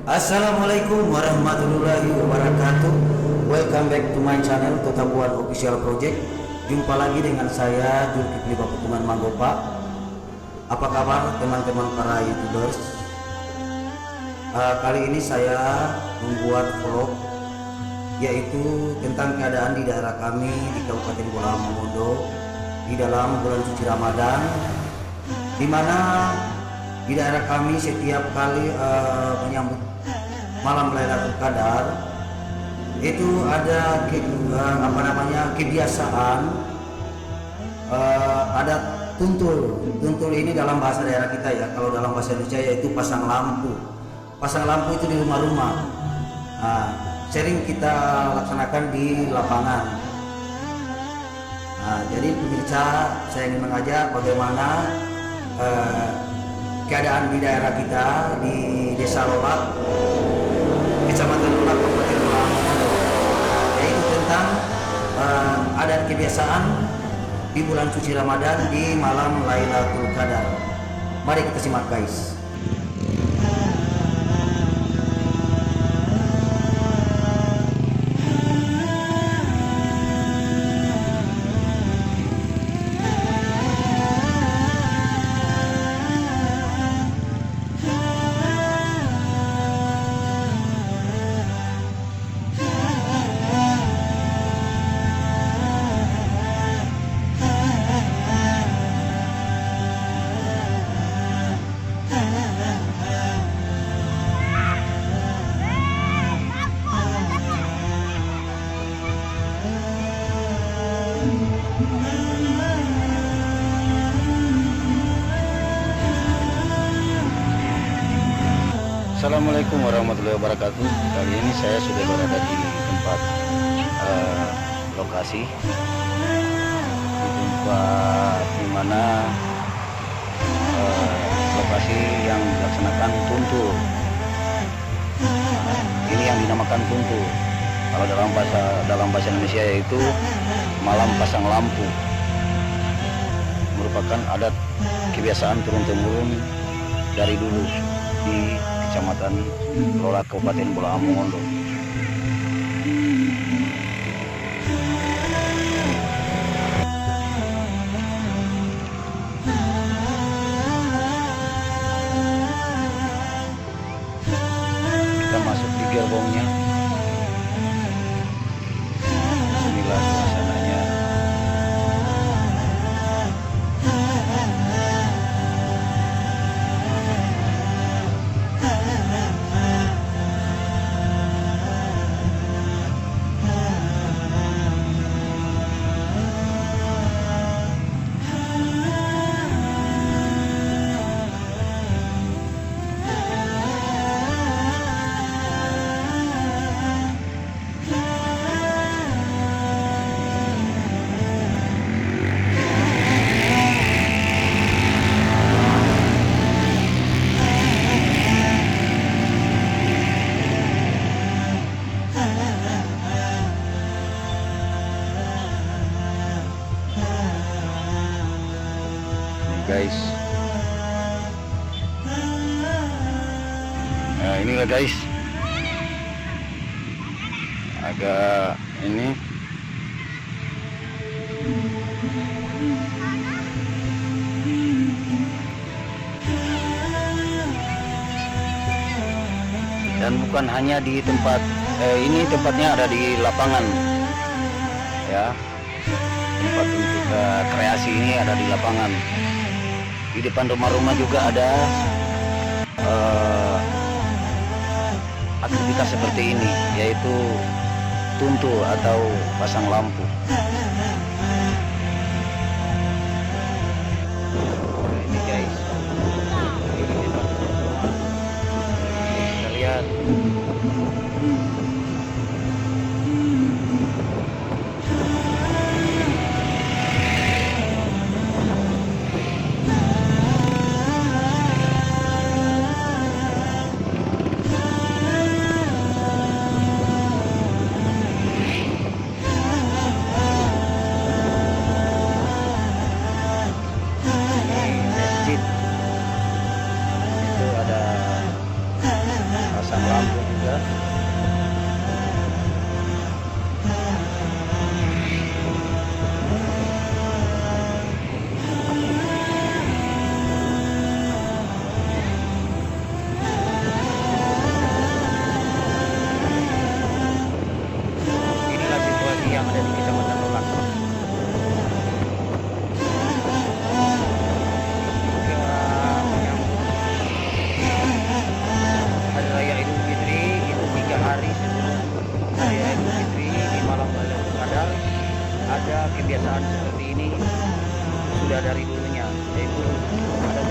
Assalamualaikum warahmatullahi wabarakatuh. Welcome back to my channel Totabuan Official Project. Jumpa lagi dengan saya Zulkifli Baputungan Manggopa. Apa kabar teman-teman para youtubers? Kali ini saya membuat vlog yaitu tentang keadaan di daerah kami di Kabupaten Bola Mongondo di dalam bulan suci Ramadan, di mana di daerah kami setiap kali menyambut malam Lailatul Qadar itu ada kebiasaan ada tuntul. Tuntul ini dalam bahasa daerah kita ya, kalau dalam bahasa Indonesia yaitu pasang lampu. Pasang lampu itu di rumah-rumah. Sering kita laksanakan di lapangan. Jadi pemirsa, saya ingin mengajak bagaimana keadaan di daerah kita di Desa Lolak, Kecamatan Lolak, Kabupaten Bola Mongondo, yaitu tentang adat kebiasaan di bulan suci Ramadan di malam Lailatul Qadar. Mari kita simak guys. Assalamualaikum warahmatullahi wabarakatuh. Kali ini saya sudah berada di tempat lokasi, di tempat dimana lokasi yang dilaksanakan tuntul. Ini yang dinamakan tuntul. Kalau dalam bahasa Indonesia yaitu malam pasang lampu. Merupakan adat kebiasaan turun-temurun dari dulu di Kecamatan Lolak, Kabupaten Bola Mongondo. Kita masuk di gerbongnya. Inilah suasananya. Guys, nah inilah guys, agak ini dan bukan hanya di tempat ini, tempatnya ada di lapangan ya. Tempat untuk kreasi ini ada di lapangan. Di depan rumah-rumah juga ada aktivitas seperti ini, yaitu tuntul atau pasang lampu. Ini guys, kita lihat. Masjid ada kebiasaan seperti ini sudah dari dulunya, yaitu ada